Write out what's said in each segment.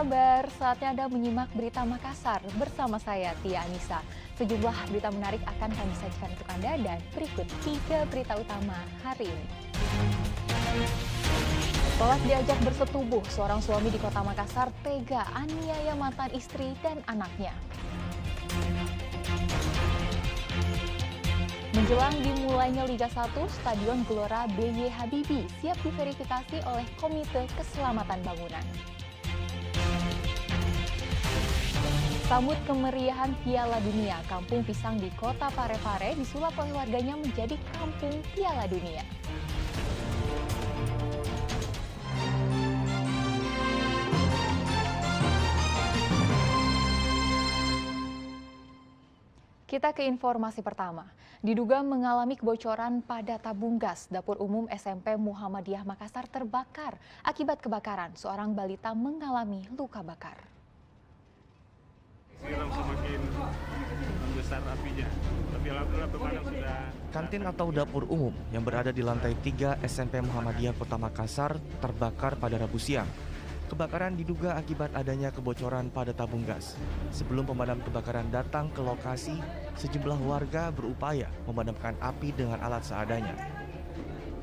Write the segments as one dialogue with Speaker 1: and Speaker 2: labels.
Speaker 1: kabar? Saatnya Anda menyimak berita Makassar bersama saya, Tia Anissa. Sejumlah berita menarik akan kami sajikan untuk Anda dan berikut 3 berita utama hari ini. Setelah diajak bersetubuh, seorang suami di kota Makassar tega aniaya mantan istri dan anaknya. Menjelang dimulainya Liga 1, Stadion Gelora B.J. Habibie siap diverifikasi oleh Komite Keselamatan Bangunan. Sambut kemeriahan Piala Dunia, Kampung Pisang di Kota Parepare disulap oleh warganya menjadi Kampung Piala Dunia. Kita ke informasi pertama. Diduga mengalami kebocoran pada tabung gas, dapur umum SMP Muhammadiyah Makassar terbakar. Akibat kebakaran, seorang balita mengalami luka bakar.
Speaker 2: Sekarang semakin membesar apinya, tapi alhamdulillah pemadam sudah...
Speaker 3: Kantin atau dapur umum yang berada di lantai 3 SMP Muhammadiyah Kota Makassar terbakar pada Rabu siang. Kebakaran diduga akibat adanya kebocoran pada tabung gas. Sebelum pemadam kebakaran datang ke lokasi, sejumlah warga berupaya memadamkan api dengan alat seadanya.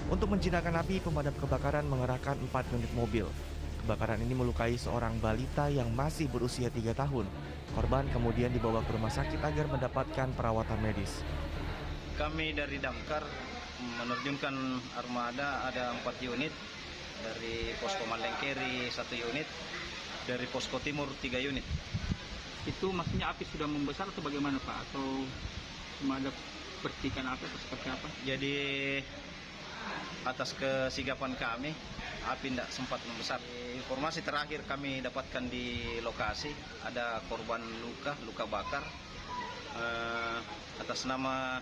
Speaker 3: Untuk menjinakkan api, pemadam kebakaran mengerahkan 4 unit mobil. Kebakaran ini melukai seorang balita yang masih berusia 3 tahun. Korban kemudian dibawa ke rumah sakit agar mendapatkan perawatan medis.
Speaker 4: Kami dari Damkar menerjunkan armada ada 4 unit. Dari Posko Malengkeri 1 unit, dari Posko Timur 3 unit.
Speaker 5: Itu maksudnya api sudah membesar atau bagaimana Pak? Atau cuma ada percikan api atau seperti apa?
Speaker 4: Jadi atas kesigapan kami, api tidak sempat membesar. Informasi terakhir kami dapatkan di lokasi, ada korban luka bakar atas nama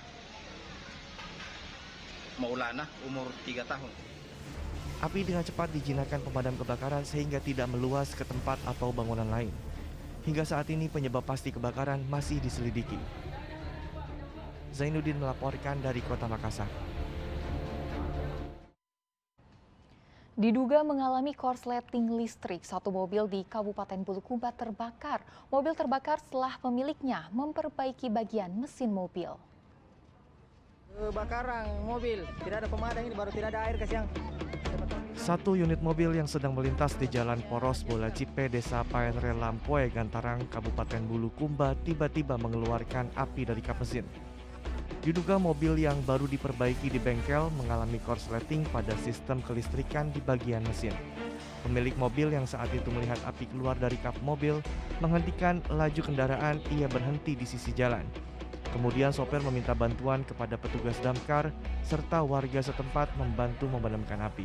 Speaker 4: Maulana, umur 3 tahun.
Speaker 3: Api dengan cepat dijinakkan pemadam kebakaran sehingga tidak meluas ke tempat atau bangunan lain. Hingga saat ini penyebab pasti kebakaran masih diselidiki. Zainuddin melaporkan dari Kota Makassar.
Speaker 1: Diduga mengalami korsleting listrik, satu mobil di Kabupaten Bulukumba terbakar. Mobil terbakar setelah pemiliknya memperbaiki bagian mesin mobil.
Speaker 6: Kebakaran mobil, tidak ada pemadam ini, baru tidak ada air kasihan.
Speaker 3: Satu unit mobil yang sedang melintas di Jalan Poros Bola Cipe, Desa Paenre Lampoe, Gantarang, Kabupaten Bulukumba tiba-tiba mengeluarkan api dari kap mesin. Diduga mobil yang baru diperbaiki di bengkel mengalami korsleting pada sistem kelistrikan di bagian mesin. Pemilik mobil yang saat itu melihat api keluar dari kap mobil menghentikan laju kendaraan, ia berhenti di sisi jalan. Kemudian sopir meminta bantuan kepada petugas damkar serta warga setempat membantu memadamkan api.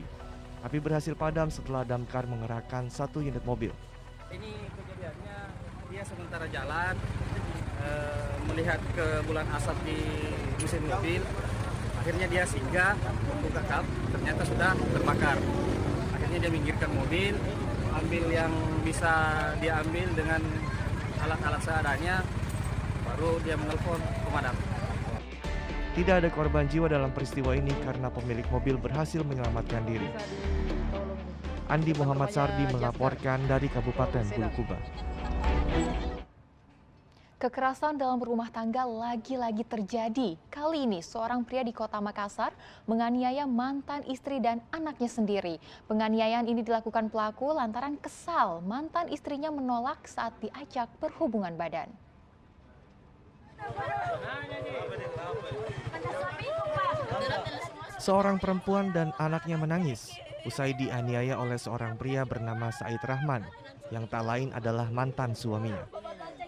Speaker 3: Api berhasil padam setelah damkar mengerahkan 1 unit mobil.
Speaker 6: Ini kejadiannya dia sementara jalan melihat kebulan asap di mesin mobil. Akhirnya dia singgah membuka kap, ternyata sudah terbakar. Akhirnya dia minggirkan mobil, ambil yang bisa dia ambil dengan alat-alat seadanya, baru dia menelpon pemadam.
Speaker 3: Tidak ada korban jiwa dalam peristiwa ini karena pemilik mobil berhasil menyelamatkan diri. Andi Muhammad Sardi melaporkan dari Kabupaten Bulukumba.
Speaker 1: Kekerasan dalam rumah tangga lagi-lagi terjadi. Kali ini seorang pria di Kota Makassar menganiaya mantan istri dan anaknya sendiri. Penganiayaan ini dilakukan pelaku lantaran kesal mantan istrinya menolak saat diajak berhubungan badan.
Speaker 3: Seorang perempuan dan anaknya menangis usai dianiaya oleh seorang pria bernama Said Rahman yang tak lain adalah mantan suaminya.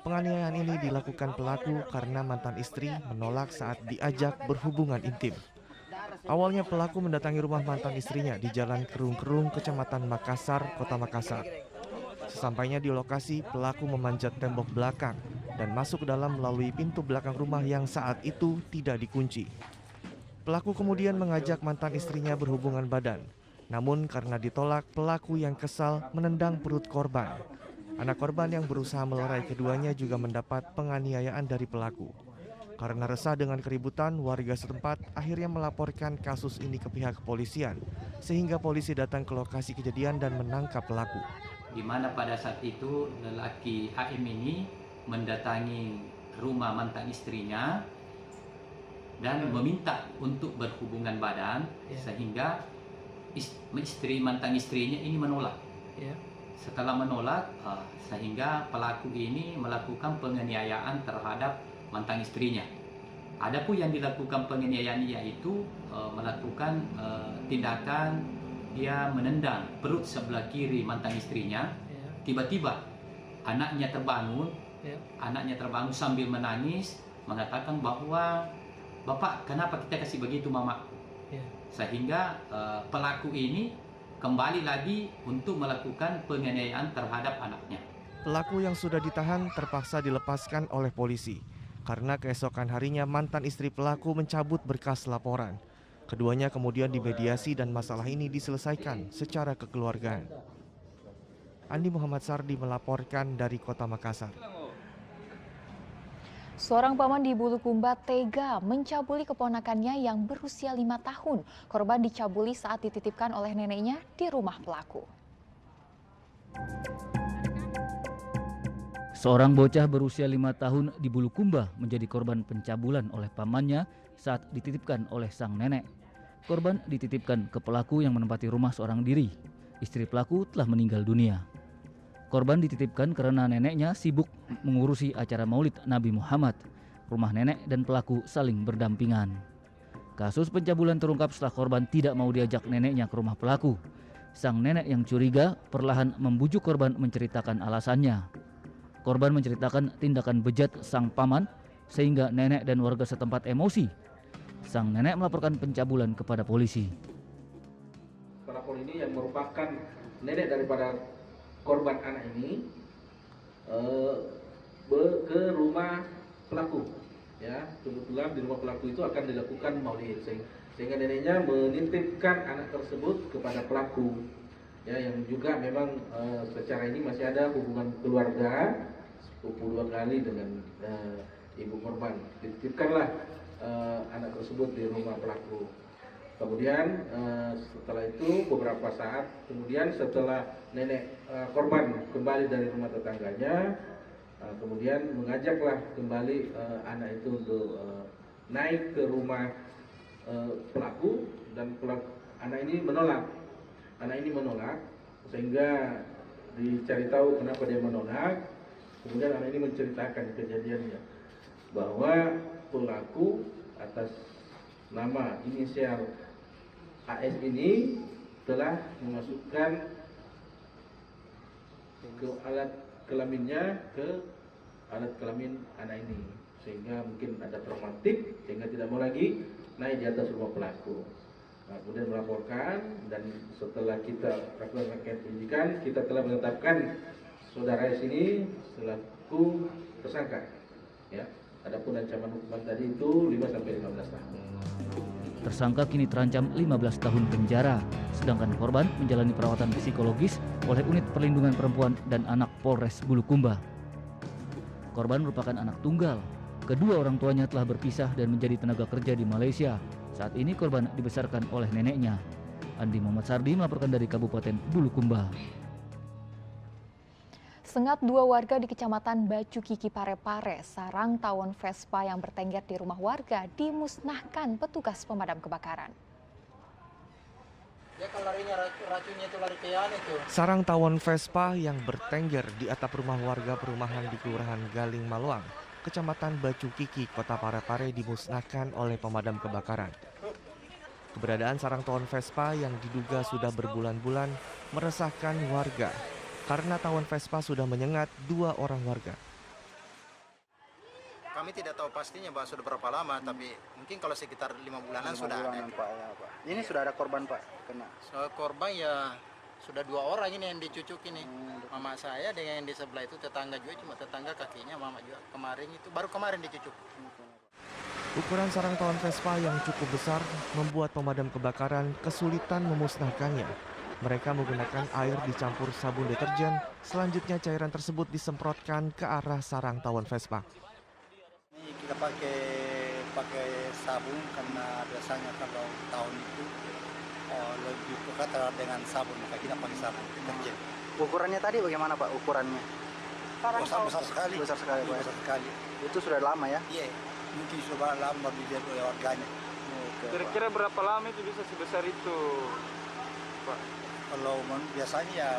Speaker 3: Penganiayaan ini dilakukan pelaku karena mantan istri menolak saat diajak berhubungan intim. Awalnya pelaku mendatangi rumah mantan istrinya di Jalan Kerung-Kerung, Kecamatan Makassar, Kota Makassar. Sesampainya di lokasi, pelaku memanjat tembok belakang dan masuk ke dalam melalui pintu belakang rumah yang saat itu tidak dikunci. Pelaku kemudian mengajak mantan istrinya berhubungan badan. Namun karena ditolak, pelaku yang kesal menendang perut korban. Anak korban yang berusaha melerai keduanya juga mendapat penganiayaan dari pelaku. Karena resah dengan keributan, warga setempat akhirnya melaporkan kasus ini ke pihak kepolisian, sehingga polisi datang ke lokasi kejadian dan menangkap pelaku.
Speaker 7: di mana pada saat itu lelaki HM ini mendatangi rumah mantan istrinya dan meminta untuk berhubungan badan, sehingga mantan istrinya ini menolak. Setelah menolak, sehingga pelaku ini melakukan penganiayaan terhadap mantan istrinya. Adapun yang dilakukan penganiayaan yaitu melakukan tindakan dia menendang perut sebelah kiri mantan istrinya. Tiba-tiba anaknya terbangun, sambil menangis, mengatakan bahwa "Bapak, kenapa kita kasih begitu mama?" Sehingga pelaku ini kembali lagi untuk melakukan penganiayaan terhadap anaknya.
Speaker 3: Pelaku yang sudah ditahan terpaksa dilepaskan oleh polisi karena keesokan harinya mantan istri pelaku mencabut berkas laporan. Keduanya kemudian dimediasi dan masalah ini diselesaikan secara kekeluargaan. Andi Muhammad Sardi melaporkan dari Kota Makassar.
Speaker 1: Seorang paman di Bulukumba tega mencabuli keponakannya yang berusia 5 tahun. Korban dicabuli saat dititipkan oleh neneknya di rumah pelaku.
Speaker 8: Seorang bocah berusia 5 tahun di Bulukumba menjadi korban pencabulan oleh pamannya saat dititipkan oleh sang nenek. Korban dititipkan ke pelaku yang menempati rumah seorang diri. Istri pelaku telah meninggal dunia. Korban dititipkan karena neneknya sibuk mengurusi acara Maulid Nabi Muhammad. Rumah nenek dan pelaku saling berdampingan. Kasus pencabulan terungkap setelah korban tidak mau diajak neneknya ke rumah pelaku. Sang nenek yang curiga perlahan membujuk korban menceritakan alasannya. Korban menceritakan tindakan bejat sang paman sehingga nenek dan warga setempat emosi. Sang nenek melaporkan pencabulan kepada polisi.
Speaker 9: Pelapor ini yang merupakan nenek daripada korban anak ini ke rumah pelaku. Ya, kebetulan di rumah pelaku itu akan dilakukan maulid, sehingga neneknya menitipkan anak tersebut kepada pelaku. Ya, yang juga memang secara ini masih ada hubungan keluarga sepupu 2 kali dengan ibu korban. Dititipkanlah anak tersebut di rumah pelaku. Kemudian setelah itu beberapa saat kemudian setelah nenek korban kembali dari rumah tetangganya, kemudian mengajaklah kembali anak itu untuk naik ke rumah pelaku, dan anak ini menolak. Anak ini menolak sehingga dicari tahu kenapa dia menolak. Kemudian anak ini menceritakan kejadiannya bahwa pelaku atas nama inisial AS ini telah memasukkan ke alat kelaminnya ke alat kelamin anak ini, sehingga mungkin ada traumatik sehingga tidak mau lagi naik di atas rumah pelaku. Nah, kemudian melaporkan, dan setelah kita lakukan rangkaian penyidikan, kita telah menetapkan saudara S ini selaku tersangka. Ya, adapun ancaman hukuman tadi itu 5 sampai 15 tahun.
Speaker 8: Tersangka kini terancam 15 tahun penjara, sedangkan korban menjalani perawatan psikologis oleh Unit Perlindungan Perempuan dan Anak Polres Bulukumba. Korban merupakan anak tunggal. Kedua orang tuanya telah berpisah dan menjadi tenaga kerja di Malaysia. Saat ini korban dibesarkan oleh neneknya. Andi Muhammad Sardi melaporkan dari Kabupaten Bulukumba.
Speaker 1: Sengat 2 warga di Kecamatan Bacu Kiki Parepare, sarang tawon Vespa yang bertengger di rumah warga dimusnahkan petugas pemadam kebakaran.
Speaker 3: Sarang tawon Vespa yang bertengger di atap rumah warga perumahan di Kelurahan Galing Maluang, Kecamatan Bacu Kiki, Kota Parepare dimusnahkan oleh pemadam kebakaran. Keberadaan sarang tawon Vespa yang diduga sudah berbulan-bulan meresahkan warga karena tawon Vespa sudah menyengat 2 orang warga.
Speaker 4: Kami tidak tahu pastinya Pak sudah berapa lama, tapi mungkin kalau sekitar 5 bulanan sudah ada.
Speaker 10: Pak, ya, Pak. Ini sudah ada korban Pak kena.
Speaker 4: Korban ya sudah 2 orang ini yang dicucuk ini. Mama saya dengan yang di sebelah itu tetangga juga, cuma tetangga kakinya mama juga. Kemarin itu baru kemarin dicucuk.
Speaker 3: Ukuran sarang tawon Vespa yang cukup besar membuat pemadam kebakaran kesulitan memusnahkannya. Mereka menggunakan air dicampur sabun deterjen, selanjutnya cairan tersebut disemprotkan ke arah sarang tawon Vespa.
Speaker 10: Ini kita pakai sabun karena biasanya kalau tawon itu lebih pekat dengan sabun, maka kita pakai sabun deterjen. Ukurannya tadi bagaimana Pak? Ukurannya?
Speaker 9: Besar sekali.
Speaker 10: Besar sekali Pak.
Speaker 9: Besar sekali.
Speaker 10: Itu sudah lama ya?
Speaker 9: Iya, mungkin sudah lama dilihat oleh warganya.
Speaker 10: Oke, Pak.
Speaker 5: Kira-kira berapa lama itu bisa sebesar itu, Pak?
Speaker 9: Kalau biasanya ya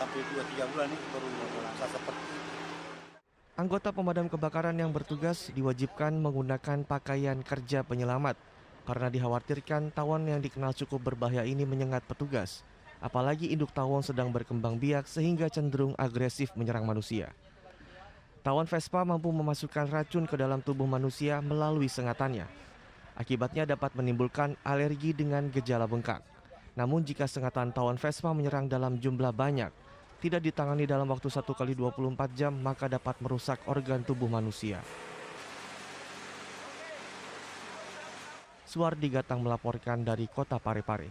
Speaker 9: sampai 2-3 bulan ini baru bisa seperti itu.
Speaker 3: Anggota pemadam kebakaran yang bertugas diwajibkan menggunakan pakaian kerja penyelamat karena dikhawatirkan tawon yang dikenal cukup berbahaya ini menyengat petugas. Apalagi induk tawon sedang berkembang biak sehingga cenderung agresif menyerang manusia. Tawon Vespa mampu memasukkan racun ke dalam tubuh manusia melalui sengatannya. Akibatnya dapat menimbulkan alergi dengan gejala bengkak. Namun jika sengatan tawon Vespa menyerang dalam jumlah banyak, tidak ditangani dalam waktu 1 kali 24 jam, maka dapat merusak organ tubuh manusia. Suwardi Gatang melaporkan dari Kota Parepare.